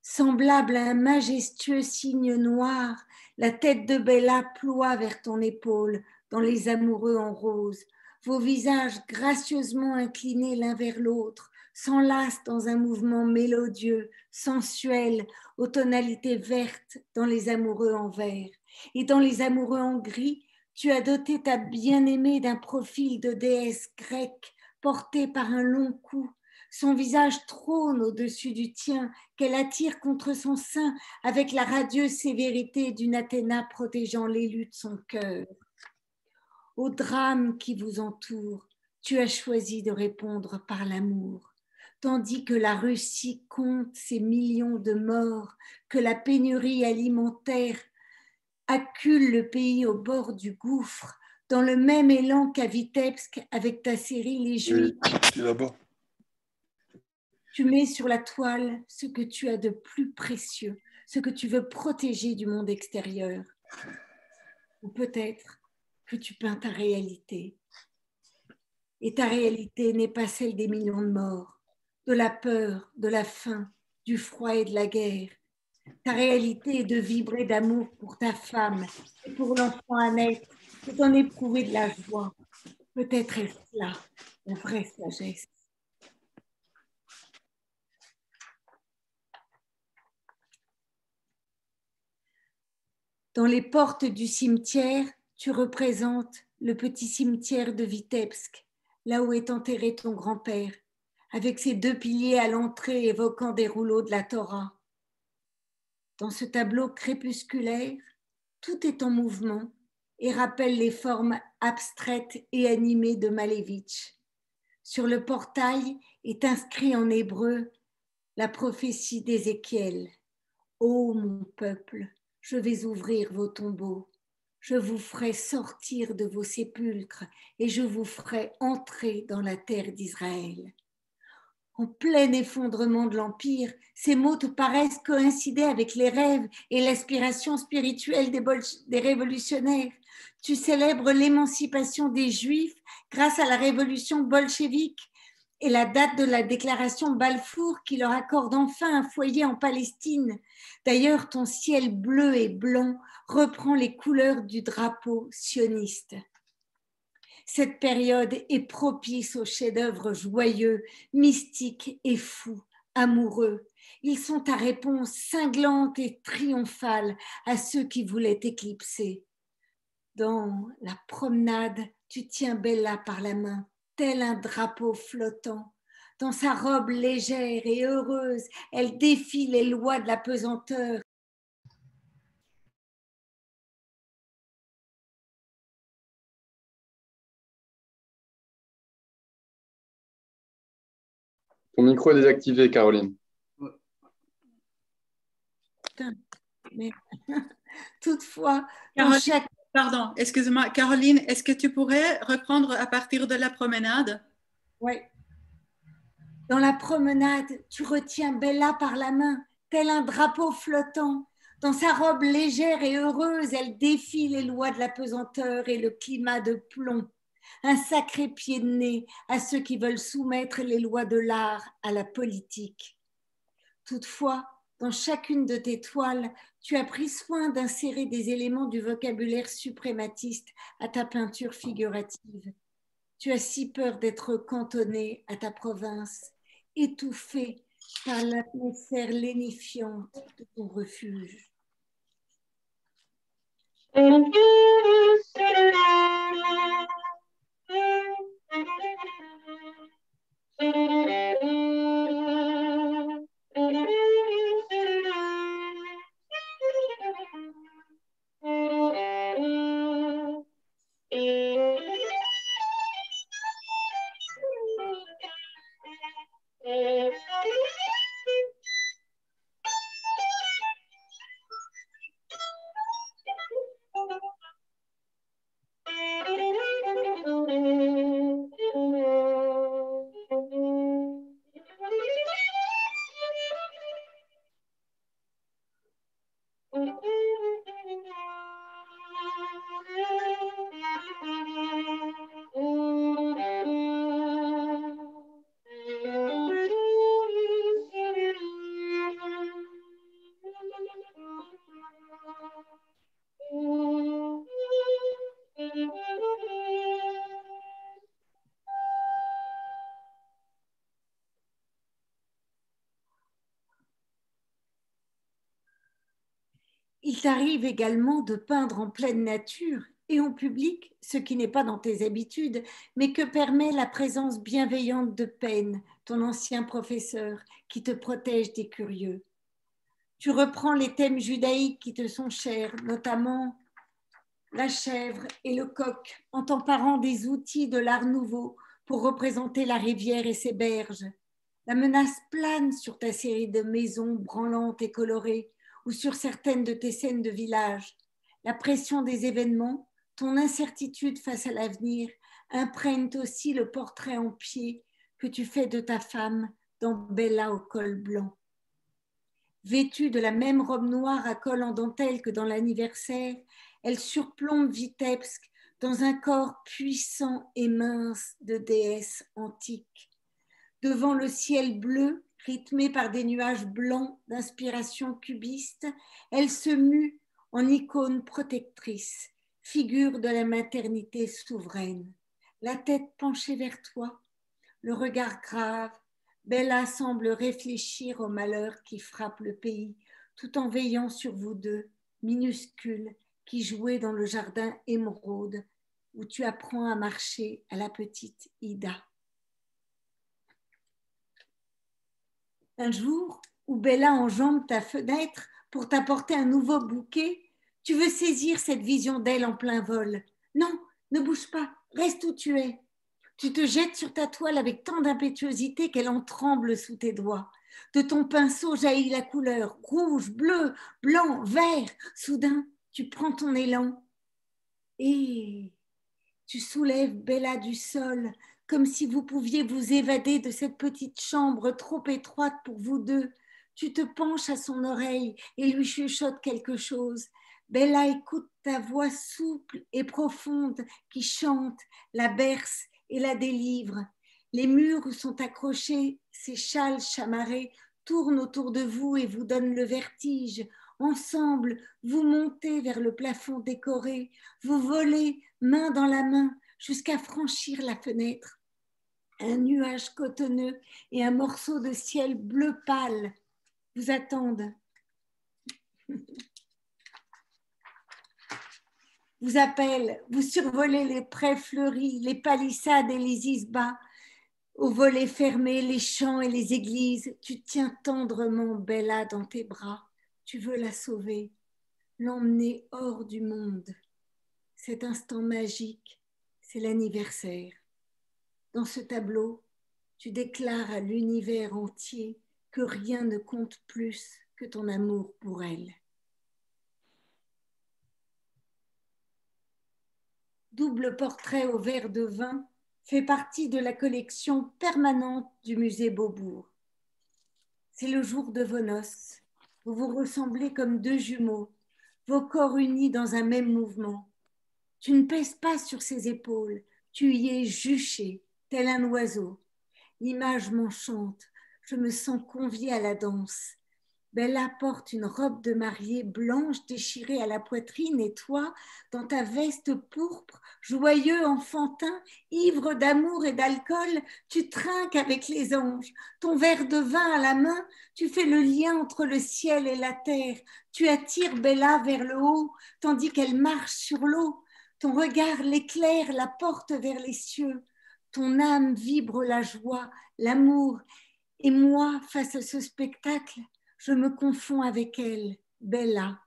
C: Semblable à un majestueux cygne noir, la tête de Bella ploie vers ton épaule dans les amoureux en rose. Vos visages gracieusement inclinés l'un vers l'autre s'enlacent dans un mouvement mélodieux, sensuel, aux tonalités vertes dans les amoureux en vert. Et dans les amoureux en gris, tu as doté ta bien-aimée d'un profil de déesse grecque portée par un long cou. Son visage trône au-dessus du tien, qu'elle attire contre son sein avec la radieuse sévérité d'une Athéna protégeant l'élu de son cœur. Au drame qui vous entoure, tu as choisi de répondre par l'amour, tandis que la Russie compte ses millions de morts, que la pénurie alimentaire accule le pays au bord du gouffre, dans le même élan qu'à Vitebsk avec ta série Les Juifs.
H: C'est là-bas.
C: Tu mets sur la toile ce que tu as de plus précieux, ce que tu veux protéger du monde extérieur. Ou peut-être que tu peins ta réalité. Et ta réalité n'est pas celle des millions de morts, de la peur, de la faim, du froid et de la guerre. Ta réalité est de vibrer d'amour pour ta femme et pour l'enfant à naître, et d'en éprouver de la joie. Peut-être est-ce là la vraie sagesse. Dans les portes du cimetière, tu représentes le petit cimetière de Vitebsk, là où est enterré ton grand-père, avec ses deux piliers à l'entrée évoquant des rouleaux de la Torah. Dans ce tableau crépusculaire, tout est en mouvement et rappelle les formes abstraites et animées de Malevitch. Sur le portail est inscrit en hébreu la prophétie d'Ézéchiel. Ô mon peuple, je vais ouvrir vos tombeaux, je vous ferai sortir de vos sépulcres et je vous ferai entrer dans la terre d'Israël. En plein effondrement de l'Empire, ces mots te paraissent coïncider avec les rêves et l'aspiration spirituelle des révolutionnaires. Tu célèbres l'émancipation des Juifs grâce à la révolution bolchevique et la date de la déclaration Balfour qui leur accorde enfin un foyer en Palestine. D'ailleurs, ton ciel bleu et blanc reprend les couleurs du drapeau sioniste. Cette période est propice aux chefs-d'œuvre joyeux, mystiques et fous, amoureux. Ils sont ta réponse cinglante et triomphale à ceux qui voulaient t'éclipser. Dans la promenade, tu tiens Bella par la main, tel un drapeau flottant. Dans sa robe légère et heureuse, elle défie les lois de la pesanteur.
B: Ton micro est désactivé, Caroline.
C: Putain, mais toutefois,
A: Caroline,
C: chaque...
A: Pardon, excuse-moi. Caroline, est-ce que tu pourrais reprendre à partir de la promenade?
C: Oui. Dans la promenade, tu retiens Bella par la main, tel un drapeau flottant. Dans sa robe légère et heureuse, elle défie les lois de la pesanteur et le climat de plomb. Un sacré pied de nez à ceux qui veulent soumettre les lois de l'art à la politique. Toutefois, Dans chacune de tes toiles, tu as pris soin d'insérer des éléments du vocabulaire suprématiste à ta peinture figurative. Tu as si peur d'être cantonné à ta province, étouffé par l'atmosphère lénifiante de ton refuge. Il t'arrive également de peindre en pleine nature et en public, ce qui n'est pas dans tes habitudes, mais que permet la présence bienveillante de Penn, ton ancien professeur, qui te protège des curieux. Tu reprends les thèmes judaïques qui te sont chers, notamment la chèvre et le coq, en t'emparant des outils de l'art nouveau pour représenter la rivière et ses berges. La menace plane sur ta série de maisons branlantes et colorées, ou sur certaines de tes scènes de village. La pression des événements, ton incertitude face à l'avenir, imprègnent aussi le portrait en pied que tu fais de ta femme dans Bella au col blanc. Vêtue de la même robe noire à col en dentelle que dans l'anniversaire, elle surplombe Vitebsk dans un corps puissant et mince de déesse antique. Devant le ciel bleu, rythmé par des nuages blancs d'inspiration cubiste, elle se mue en icône protectrice, figure de la maternité souveraine. La tête penchée vers toi, le regard grave, Bella semble réfléchir au malheur qui frappe le pays, tout en veillant sur vous deux, minuscules, qui jouez dans le jardin émeraude, où tu apprends à marcher à la petite Ida. Un jour où Bella enjambe ta fenêtre pour t'apporter un nouveau bouquet, tu veux saisir cette vision d'elle en plein vol. Non, ne bouge pas, reste où tu es. Tu te jettes sur ta toile avec tant d'impétuosité qu'elle en tremble sous tes doigts. De ton pinceau jaillit la couleur, rouge, bleu, blanc, vert. Soudain, tu prends ton élan et tu soulèves Bella du sol, comme si vous pouviez vous évader de cette petite chambre trop étroite pour vous deux. Tu te penches à son oreille et lui chuchotes quelque chose. Bella écoute ta voix souple et profonde qui chante, la berce et la délivre. Les murs où sont accrochés ces châles chamarrés tournent autour de vous et vous donnent le vertige. Ensemble, vous montez vers le plafond décoré, vous volez main dans la main jusqu'à franchir la fenêtre. Un nuage cotonneux et un morceau de ciel bleu pâle vous attendent. Vous appellent, vous survolez les prés fleuris, les palissades et les isbas. Aux volets fermés, les champs et les églises, tu tiens tendrement Bella dans tes bras. Tu veux la sauver, l'emmener hors du monde. Cet instant magique, c'est l'anniversaire. Dans ce tableau, tu déclares à l'univers entier que rien ne compte plus que ton amour pour elle. Double portrait au verre de vin fait partie de la collection permanente du musée Beaubourg. C'est le jour de vos noces. Vous vous ressemblez comme deux jumeaux, vos corps unis dans un même mouvement. Tu ne pèses pas sur ses épaules, tu y es juché, tel un oiseau. L'image m'enchante, je me sens conviée à la danse. Bella porte une robe de mariée blanche déchirée à la poitrine et toi, dans ta veste pourpre, joyeux, enfantin, ivre d'amour et d'alcool, tu trinques avec les anges. Ton verre de vin à la main, tu fais le lien entre le ciel et la terre. Tu attires Bella vers le haut, tandis qu'elle marche sur l'eau. Ton regard l'éclaire, la porte vers les cieux. Ton âme vibre la joie, l'amour. Et moi, face à ce spectacle, je me confonds avec elle, Bella.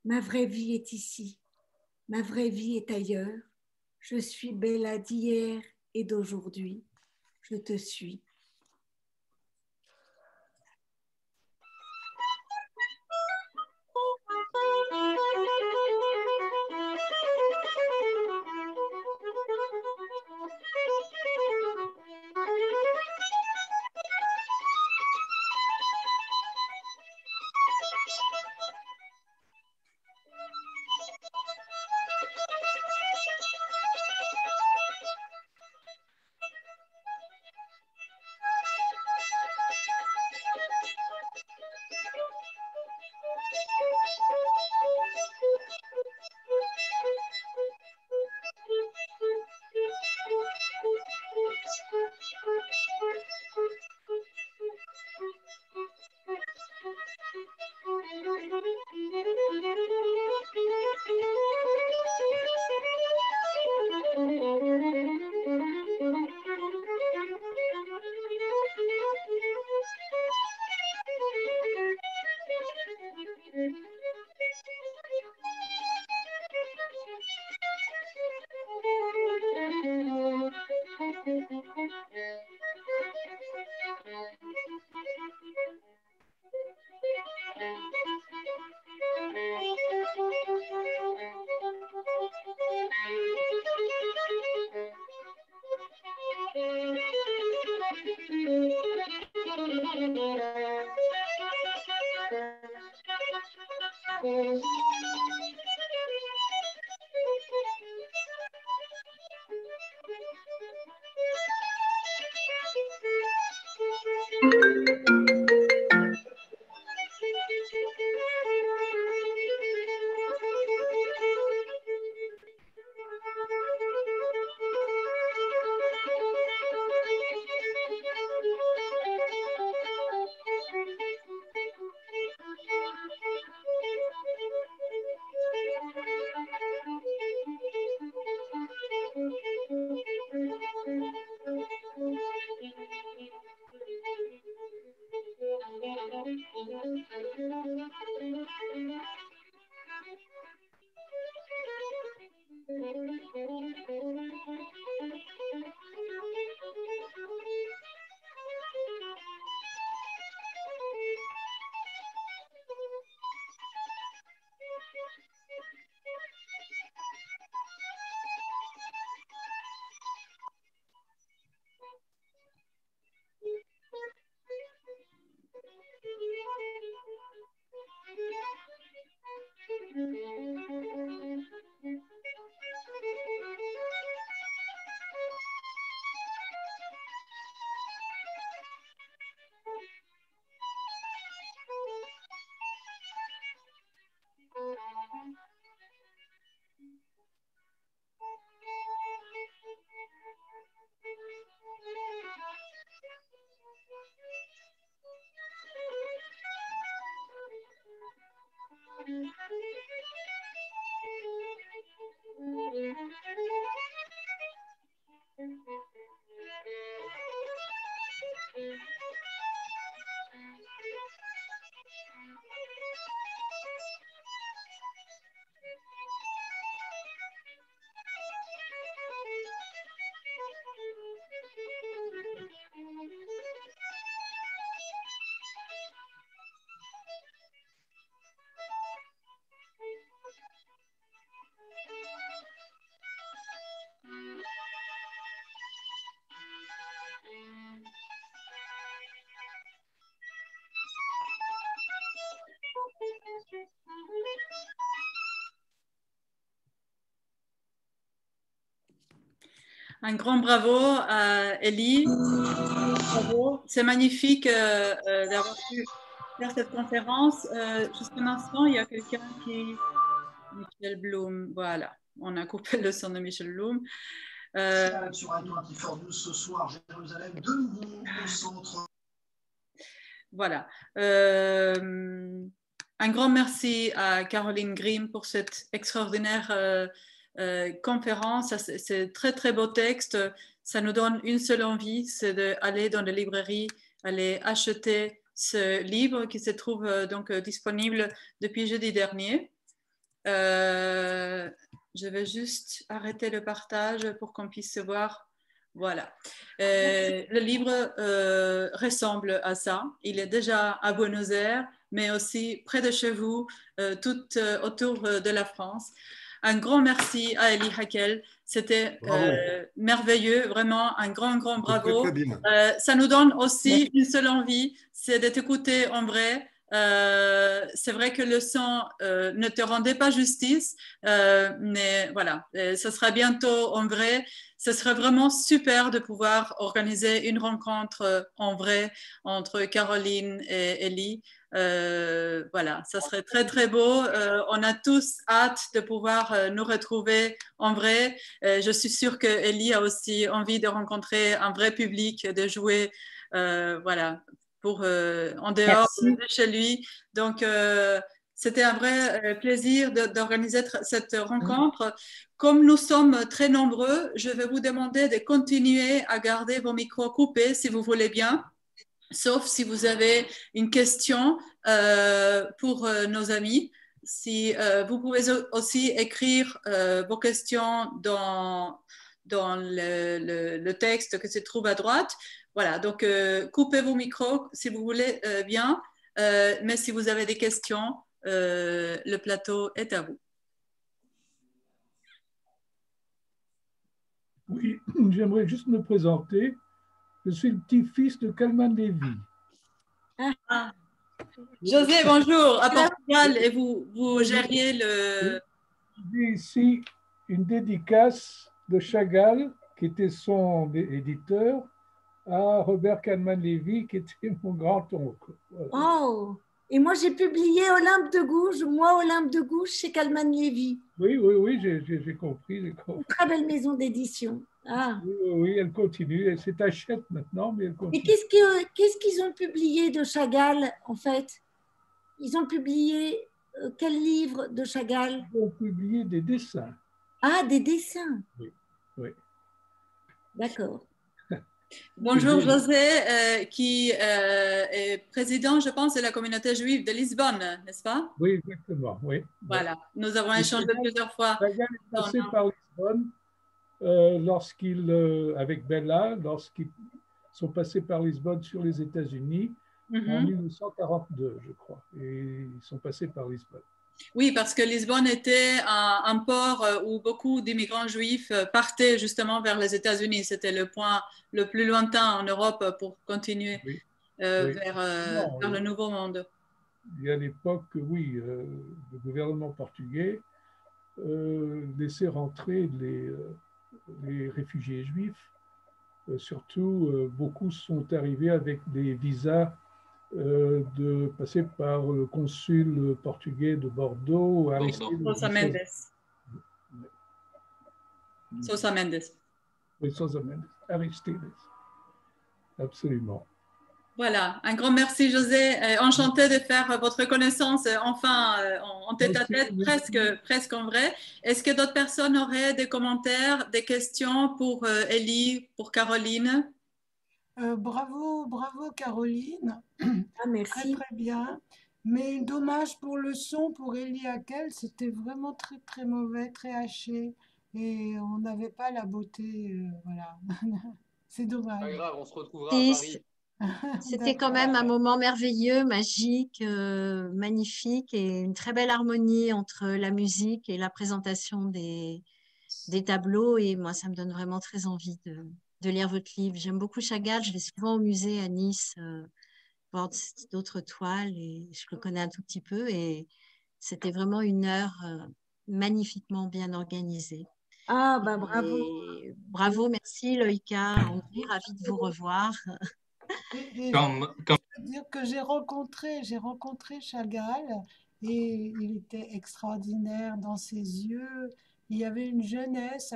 C: Ma vraie vie est ici, ma vraie vie est ailleurs. Je suis Bella d'hier et d'aujourd'hui. Je te suis.
A: Un grand bravo à Ellie. Bravo. C'est magnifique d'avoir pu faire cette conférence. Juste un instant, il y a quelqu'un qui... Michel Blum, voilà. On a coupé le son de Michel Blum.
H: Sur un 24 ce soir, Jérusalem, de nouveau au centre.
A: Voilà. Un grand merci à Caroline Grimm pour cette extraordinaire conférence. C'est très, très beau texte. Ça nous donne une seule envie, c'est d'aller dans les librairies, aller acheter ce livre qui se trouve donc disponible depuis jeudi dernier. Je vais juste arrêter le partage pour qu'on puisse se voir. Voilà. Le livre ressemble à ça. Il est déjà à Buenos Aires, mais aussi près de chez vous, tout autour de la France. Un grand merci à Elie Hackel. C'était merveilleux, vraiment un grand bravo.
I: Très bien.
A: Ça nous donne aussi une seule envie, c'est de t'écouter en vrai. C'est vrai que le son ne te rendait pas justice, mais voilà, ce sera bientôt en vrai. Ce serait vraiment super de pouvoir organiser une rencontre en vrai entre Caroline et Elie. Voilà, ça serait très très beau. On a tous hâte de pouvoir nous retrouver en vrai. Je suis sûre que Elie a aussi envie de rencontrer un vrai public, de jouer, voilà, pour en dehors de chez lui. Donc c'était un vrai plaisir d'organiser cette rencontre. Comme nous sommes très nombreux, je vais vous demander de continuer à garder vos micros coupés si vous voulez bien, sauf si vous avez une question pour nos amis. Si vous pouvez aussi écrire vos questions dans le texte que se trouve à droite. Voilà, donc coupez vos micros si vous voulez bien, mais si vous avez des questions, le plateau est à vous.
G: Oui, j'aimerais juste me présenter. Je suis le petit-fils de Kalman Levy.
A: Ah. José, bonjour, à Portugal, et vous gériez le...
G: J'ai ici une dédicace de Chagall, qui était son éditeur, à Robert Kalman Levy, qui était mon grand-oncle. Voilà.
C: Oh! Et moi, j'ai publié Olympe de Gouges, moi, Olympe de Gouges, chez Kalman Levy.
G: Oui, j'ai compris.
C: Une très belle maison d'édition. Ah.
G: Oui, elle continue. Elle s'est achète maintenant, mais elle continue.
C: Et qu'est-ce qu'ils ont publié de Chagall, en fait? Ils ont publié quel livre de Chagall?
G: Ils ont publié des dessins.
C: Ah, des dessins.
G: Oui.
C: D'accord.
A: Bonjour José, qui est président, je pense, de la communauté juive de Lisbonne, n'est-ce pas?
G: Oui, exactement, oui.
A: Voilà, nous avons échangé plusieurs fois.
G: Chagall est passé par Lisbonne avec Bella, lorsqu'ils sont passés par Lisbonne sur les États-Unis en 1942, je crois. Et ils sont passés par Lisbonne.
A: Oui, parce que Lisbonne était un port où beaucoup d'immigrants juifs partaient justement vers les États-Unis. C'était le point le plus lointain en Europe pour continuer vers le Nouveau Monde.
G: Et à l'époque, oui, le gouvernement portugais laissait rentrer les réfugiés juifs. Surtout, beaucoup sont arrivés avec des visas de passer par le consul portugais de Bordeaux,
A: Sousa Mendes. Sousa Mendes.
G: Oui, Sousa Mendes, Aristides. Absolument.
A: Voilà, un grand merci José. Enchanté de faire votre connaissance enfin en tête-à-tête, presque en vrai. Est-ce que d'autres personnes auraient des commentaires, des questions pour Elie, pour Caroline?
J: Bravo Caroline.
C: Ah, merci.
J: Très bien. Mais dommage pour le son, pour Elie Hackel, c'était vraiment très mauvais, très haché. Et on n'avait pas la beauté. Voilà. C'est dommage.
B: Pas grave, on se retrouvera à Paris.
K: C'était quand même un moment merveilleux, magique, magnifique et une très belle harmonie entre la musique et la présentation des tableaux. Et moi, ça me donne vraiment très envie de lire votre livre. J'aime beaucoup Chagall. Je vais souvent au musée à Nice voir d'autres toiles et je le connais un tout petit peu. Et c'était vraiment une heure magnifiquement bien organisée.
C: Ah, bah bravo.
K: Bravo, merci Loïka, André, ravie de vous revoir.
J: Et je veux dire que j'ai rencontré Chagall et il était extraordinaire dans ses yeux. Il y avait une jeunesse,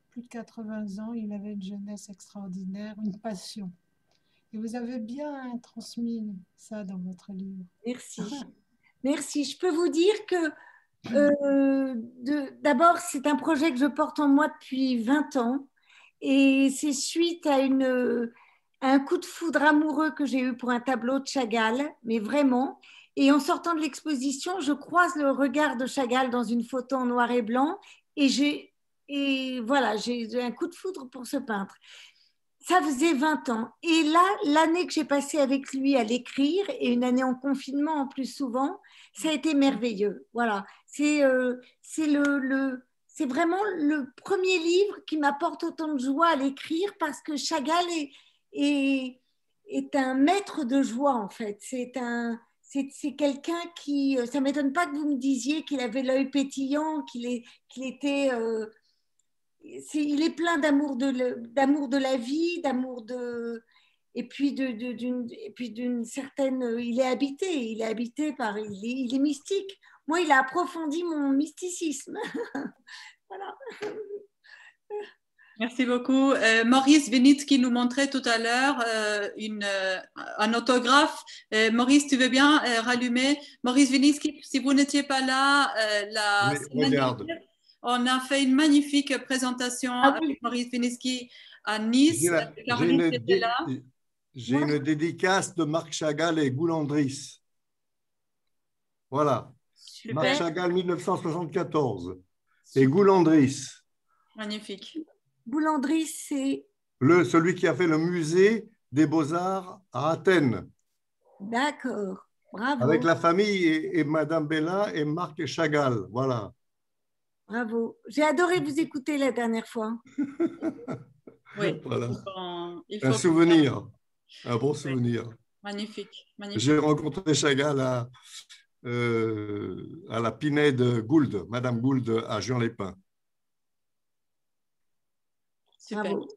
J: plus de 80 ans, il avait une jeunesse extraordinaire, une passion. Et vous avez bien transmis ça dans votre livre.
C: Merci. Merci. Je peux vous dire que d'abord, c'est un projet que je porte en moi depuis 20 ans et c'est suite à un coup de foudre amoureux que j'ai eu pour un tableau de Chagall, mais vraiment. Et en sortant de l'exposition, je croise le regard de Chagall dans une photo en noir et blanc et voilà, j'ai un coup de foudre pour ce peintre. Ça faisait 20 ans. Et là, l'année que j'ai passée avec lui à l'écrire, et une année en confinement en plus souvent, ça a été merveilleux. Voilà. C'est vraiment le premier livre qui m'apporte autant de joie à l'écrire parce que Chagall est un maître de joie, en fait. C'est quelqu'un qui... Ça ne m'étonne pas que vous me disiez qu'il avait l'œil pétillant, qu'il était... il est plein d'amour de la vie, et puis d'une certaine, il est habité par, il est mystique. Moi, il a approfondi mon mysticisme. Voilà.
A: Merci beaucoup. Maurice Vinitsky nous montrait tout à l'heure un autographe. Maurice, tu veux bien rallumer? Maurice Vinitsky, si vous n'étiez pas là,
I: regarde.
A: On a fait une magnifique présentation avec Maurice Vinitsky à Nice.
I: J'ai une dédicace de Marc Chagall et Goulandris. Voilà. Super. Marc Chagall, 1974. Et Goulandris.
A: Magnifique.
C: Goulandris, c'est...
I: Celui qui a fait le musée des Beaux-Arts à Athènes.
C: D'accord. Bravo.
I: Avec la famille et Madame Bella et Marc Chagall. Voilà.
C: Bravo. J'ai adoré vous écouter la dernière fois.
A: Oui.
I: Voilà.
A: Il faut
I: un souvenir. Un bon souvenir.
A: Magnifique.
I: J'ai rencontré Chagall à la Pinède Gould, Madame Gould à Juan-les-Pins.
A: Super.
C: Bravo.